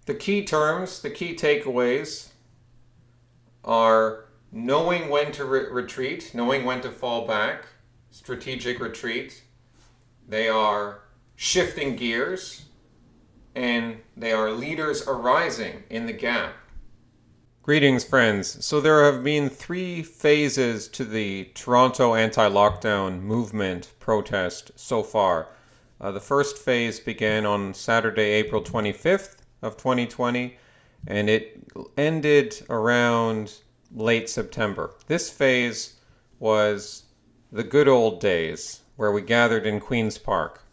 The key terms, the key takeaways are knowing when to retreat, knowing when to fall back, strategic retreat. They are shifting gears, and they are leaders arising in the gap. Greetings, friends. So there have been three phases to the Toronto anti-lockdown movement protest so far. The first phase began on Saturday, April 25th of 2020, and it ended around late September. This phase was the good old days where we gathered in Queen's Park.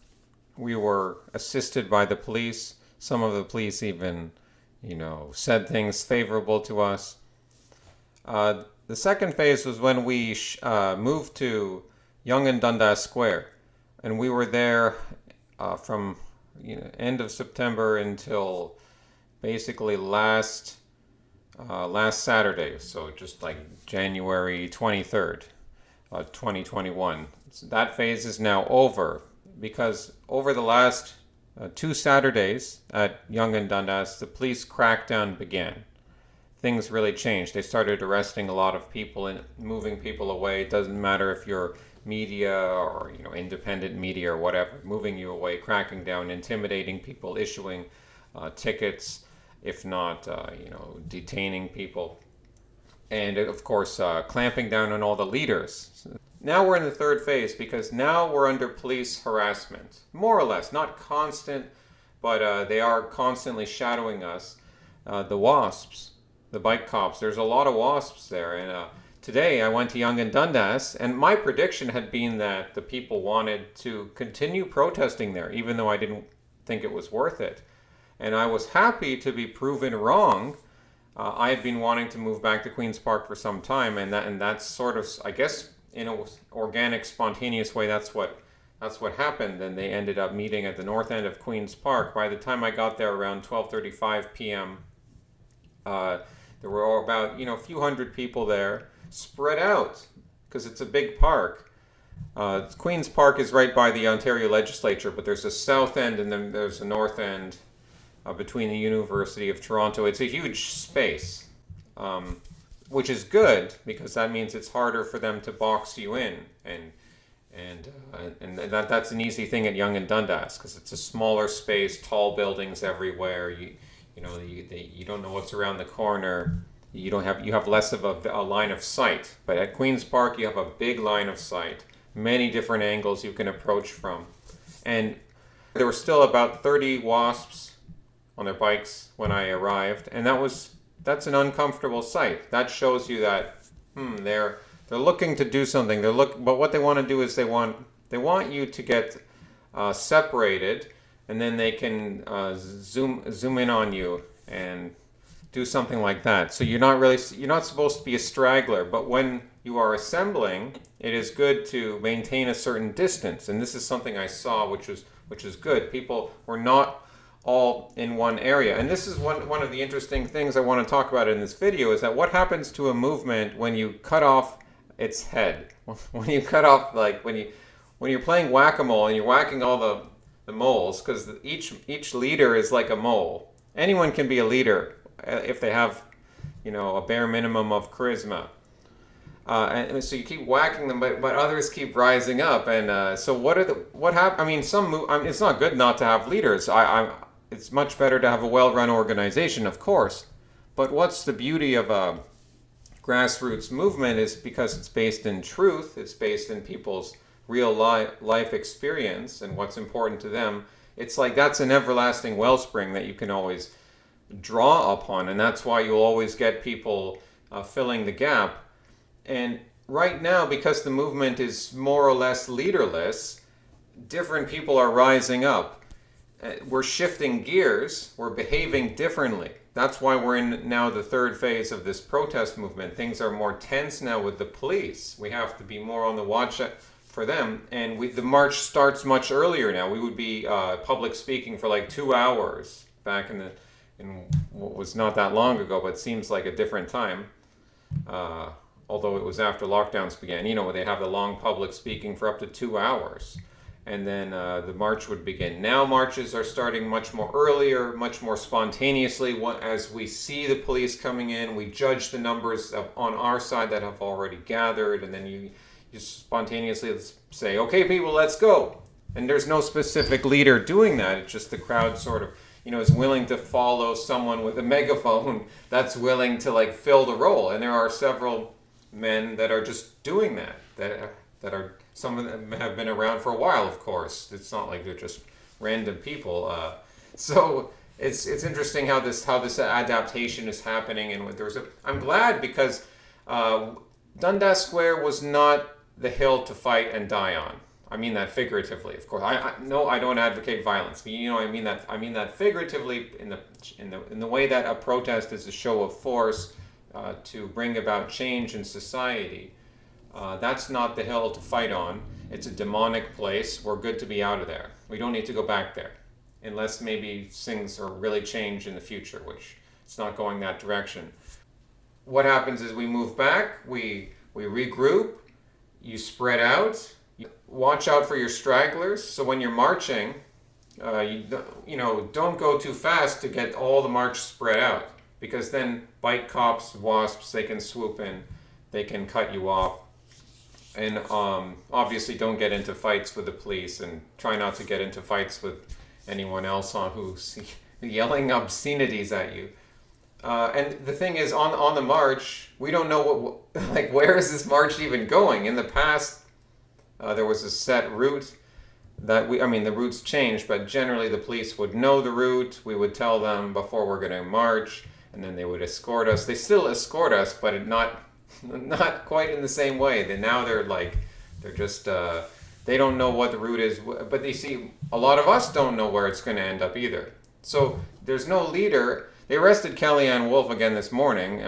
We were assisted by the police. Some of the police even said things favorable to us. The second phase was when we moved to Yonge and Dundas Square, and we were there from end of September until basically last Saturday, so just like January 23rd, 2021. So that phase is now over because over the last 2 Saturdays at Yonge and Dundas, the police crackdown began. Things really changed. They started arresting a lot of people and moving people away. It doesn't matter if you're media or independent media or whatever, moving you away, cracking down, intimidating people, issuing tickets, if not detaining people, and of course clamping down on all the leaders. Now we're in the third phase because now we're under police harassment, more or less, not constant, but they are constantly shadowing us. The WASPs, the bike cops, there's a lot of WASPs there, and today I went to Yonge and Dundas, and my prediction had been that the people wanted to continue protesting there, even though I didn't think it was worth it. And I was happy to be proven wrong. I had been wanting to move back to Queen's Park for some time, and that's sort of, I guess, in an organic, spontaneous way, that's what happened. And they ended up meeting at the north end of Queen's Park. By the time I got there around 12:35 p.m., there were about a few hundred people there, spread out because it's a big park. Queen's Park is right by the Ontario Legislature, but there's a south end and then there's a north end between the University of Toronto. It's a huge space, which is good because that means it's harder for them to box you in, and that's an easy thing at Yonge and Dundas because it's a smaller space, tall buildings everywhere. You don't know what's around the corner. You have less of a line of sight. But at Queen's Park, you have a big line of sight, many different angles you can approach from, and there were still about 30 WASPs on their bikes when I arrived, and that's an uncomfortable sight. That shows you that they're looking to do something. But what they want to do is they want you to get separated, and then they can zoom in on you and do something like that. So you're not supposed to be a straggler, but when you are assembling, it is good to maintain a certain distance. And this is something I saw, which is good. People were not all in one area. And this is one of the interesting things I want to talk about in this video, is that what happens to a movement when you cut off its head? When you cut off, like when you're playing whack-a-mole and you're whacking all the moles, because each leader is like a mole. Anyone can be a leader if they have a bare minimum of charisma. And so you keep whacking them, but others keep rising up. And so what happens? I mean, it's not good not to have leaders. It's much better to have a well-run organization, of course. But what's the beauty of a grassroots movement is because it's based in truth. It's based in people's real life experience and what's important to them. It's like that's an everlasting wellspring that you can always draw upon, and that's why you'll always get people filling the gap. And right now, because the movement is more or less leaderless, different people are rising up. We're shifting gears. We're behaving differently. That's why we're in now the third phase of this protest movement. Things are more tense now with the police. We have to be more on the watch for them. And the march starts much earlier now. We would be public speaking for like 2 hours back in what was not that long ago, but seems like a different time. Although it was after lockdowns began, where they have the long public speaking for up to 2 hours. and then the march would begin. Now marches are starting much more earlier, much more spontaneously. As we see the police coming in, we judge the numbers on our side that have already gathered, and then you spontaneously say, okay, people, let's go. And there's no specific leader doing that. It's just the crowd sort of, is willing to follow someone with a megaphone that's willing to like fill the role. And there are several men that are just doing that are, some of them have been around for a while, of course. It's not like they're just random people. So it's interesting how this adaptation is happening. And I'm glad, because Dundas Square was not the hill to fight and die on. I mean that figuratively, of course. No, I don't advocate violence. I mean that figuratively in the way that a protest is a show of force to bring about change in society. That's not the hill to fight on. It's a demonic place. We're good to be out of there. We don't need to go back there, unless maybe things are really change in the future, which it's not going that direction. What happens is we move back, we regroup, you spread out. Watch out for your stragglers. So when you're marching, don't go too fast to get all the march spread out, because then bite cops, wasps, they can swoop in, they can cut you off. And obviously don't get into fights with the police, and try not to get into fights with anyone else who's yelling obscenities at you. And the thing is, on the march, we don't know where is this march even going? In the past, there was a set route that the routes changed, but generally the police would know the route. We would tell them before we're going to march, and then they would escort us. They still escort us, but not quite in the same way. They're just, they don't know what the route is, but they see a lot of us don't know where it's going to end up either. So there's no leader. They arrested Kellyanne Wolf again this morning.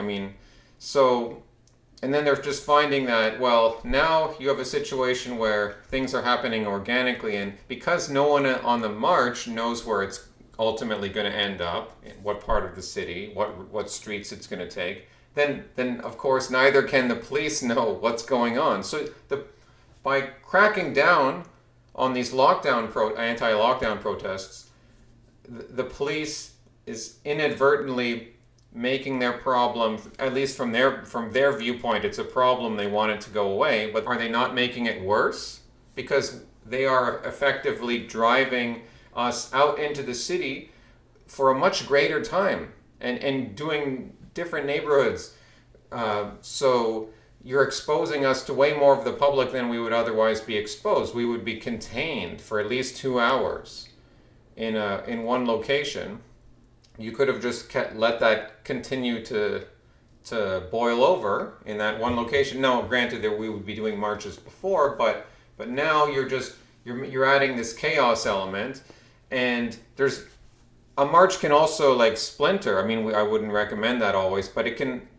And then they're just finding that, well, now you have a situation where things are happening organically, and because no one on the march knows where it's ultimately going to end up, in what part of the city, what streets it's going to take, then of course neither can the police know what's going on. So by cracking down on these anti-lockdown protests, the police is inadvertently making their problem, at least from their viewpoint, it's a problem, they want it to go away, but are they not making it worse? Because they are effectively driving us out into the city for a much greater time, and doing different neighborhoods. So you're exposing us to way more of the public than we would otherwise be exposed. We would be contained for at least 2 hours in one location. You could have just let that continue to boil over in that one location. Now, granted that we would be doing marches before, but now you're adding this chaos element, and a march can also splinter. I wouldn't recommend that always, but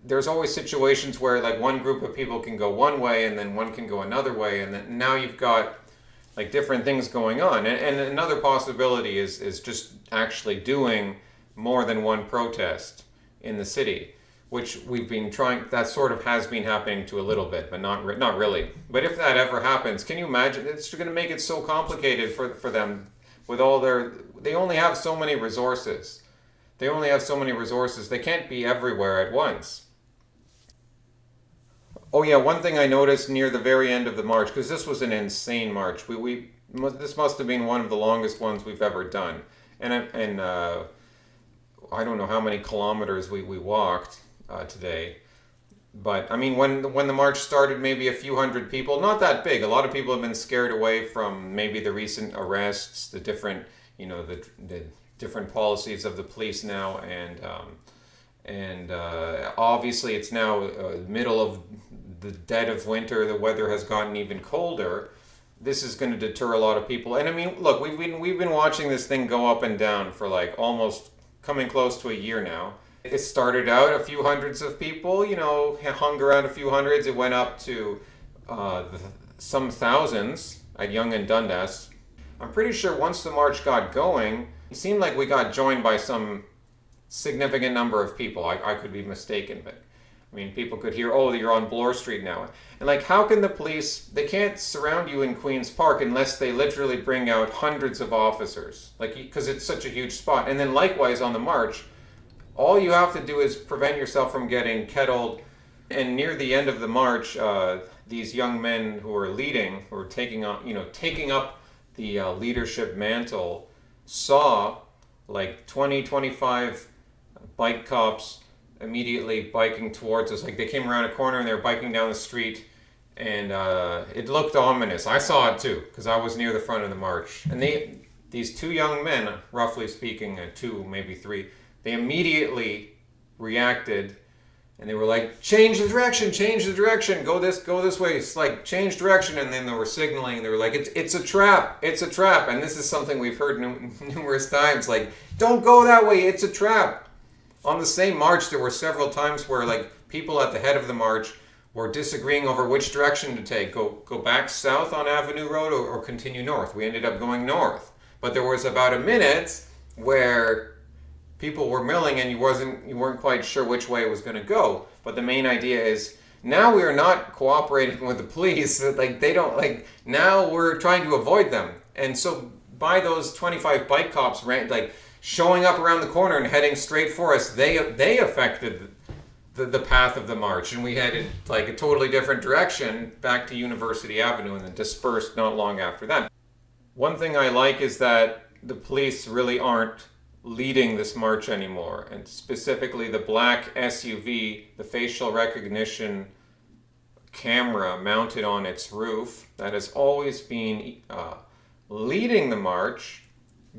there's always situations where one group of people can go one way and then one can go another way, and then now you've got different things going on. And another possibility is just actually doing more than one protest in the city, which we've been trying. That sort of has been happening to a little bit, but not really. But if that ever happens, can you imagine? It's going to make it so complicated for them with all they only have so many resources. They can't be everywhere at once. Oh yeah, one thing I noticed near the very end of the march, because this was an insane march. This must have been one of the longest ones we've ever done, and I don't know how many kilometers we walked today, but when the march started, maybe a few hundred people, not that big. A lot of people have been scared away from maybe the recent arrests, the different the different policies of the police now, and obviously it's now middle of the dead of winter. The weather has gotten even colder. This is going to deter a lot of people. And look, we've been watching this thing go up and down for almost coming close to a year now. It started out a few hundreds of people, hung around a few hundreds. It went up to some thousands at Yonge and Dundas. I'm pretty sure once the march got going, it seemed like we got joined by some significant number of people. I could be mistaken, but I mean, people could hear, oh, you're on Bloor Street now. And like, how can the police, they can't surround you in Queen's Park unless they literally bring out hundreds of officers, like, because it's such a huge spot. And then likewise on the march, all you have to do is prevent yourself from getting kettled. And near the end of the march, these young men who are leading, who are taking up the leadership mantle, saw like 25 bike cops immediately biking towards us. Like, they came around a corner and they were biking down the street, and it looked ominous. I saw it too because I was near the front of the march. And these two young men, roughly speaking, two, maybe three, they immediately reacted, and they were like, change the direction, go this way. It's like, change direction. And then they were signaling, they were like, it's a trap. And this is something we've heard numerous times, like, don't go that way, it's a trap. On the same march, there were several times where like people at the head of the march were disagreeing over which direction to take. Go back south on Avenue Road or continue north. We ended up going north. But there was about a minute where people were milling and you weren't quite sure which way it was going to go. But the main idea is, now we are not cooperating with the police. Like, they don't, like, now we're trying to avoid them. And so by those 25 bike cops showing up around the corner and heading straight for us, they affected the path of the march, and we headed like a totally different direction back to University Avenue and then dispersed not long after that. One thing I like is that the police really aren't leading this march anymore, and specifically the black SUV, the facial recognition camera mounted on its roof, that has always been leading the march,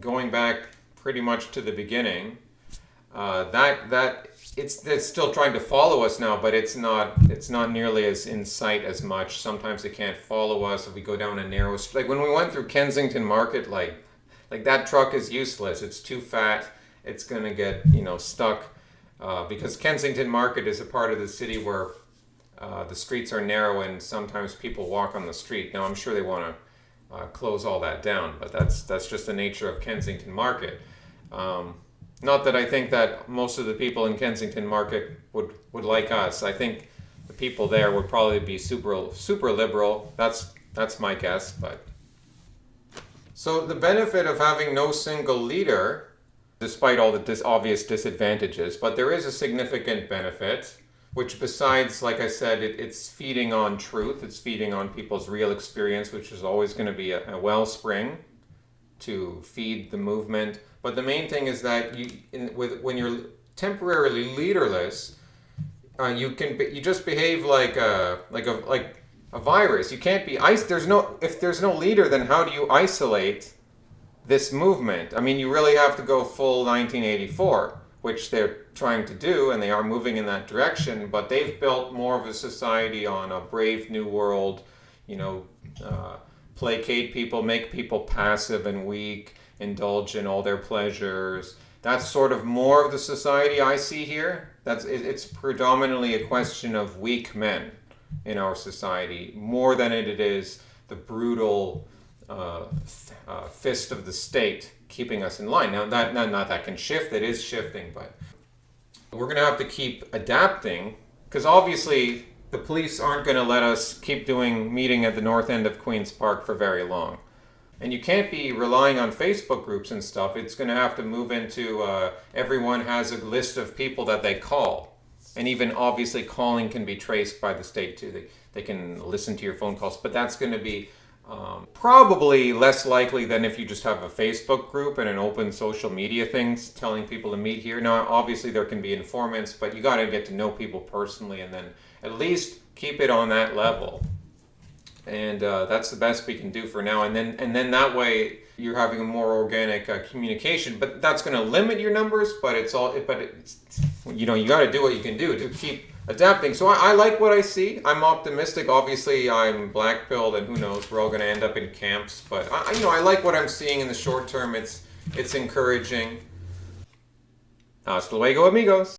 going back pretty much to the beginning. It's still trying to follow us now, but it's not nearly as in sight as much. Sometimes it can't follow us if we go down a narrow street. Like when we went through Kensington Market, like that truck is useless. It's too fat. It's gonna get stuck because Kensington Market is a part of the city where the streets are narrow and sometimes people walk on the street. Now I'm sure they want to close all that down, but that's just the nature of Kensington Market. Not that I think that most of the people in Kensington Market would like us. I think the people there would probably be super liberal. That's my guess. But so the benefit of having no single leader, despite all the obvious disadvantages, but there is a significant benefit, which besides, like I said, it's feeding on truth. It's feeding on people's real experience, which is always going to be a wellspring to feed the movement. But the main thing is that when you're temporarily leaderless, you just behave like a virus. You can't be if there's no leader, then how do you isolate this movement? I mean, you really have to go full 1984, which they're trying to do, and they are moving in that direction. But they've built more of a society on a brave new world, placate people, make people passive and weak, indulge in all their pleasures. That's sort of more of the society I see here. It's predominantly a question of weak men in our society, more than it is the brutal fist of the state keeping us in line. Now that can shift. It is shifting, but we're going to have to keep adapting, because obviously the police aren't going to let us keep meeting at the north end of Queen's Park for very long. And you can't be relying on Facebook groups and stuff. It's going to have to move into everyone has a list of people that they call. And even obviously calling can be traced by the state too. They can listen to your phone calls. But that's going to be probably less likely than if you just have a Facebook group and an open social media things telling people to meet here. Now, obviously there can be informants, but you got to get to know people personally and then at least keep it on that level. And that's the best we can do for now. And then that way you're having a more organic communication. But that's going to limit your numbers. But it's you got to do what you can do to keep adapting. So I like what I see. I'm optimistic. Obviously, I'm black-pilled, and who knows? We're all going to end up in camps. But I like what I'm seeing in the short term. It's encouraging. Hasta luego, amigos.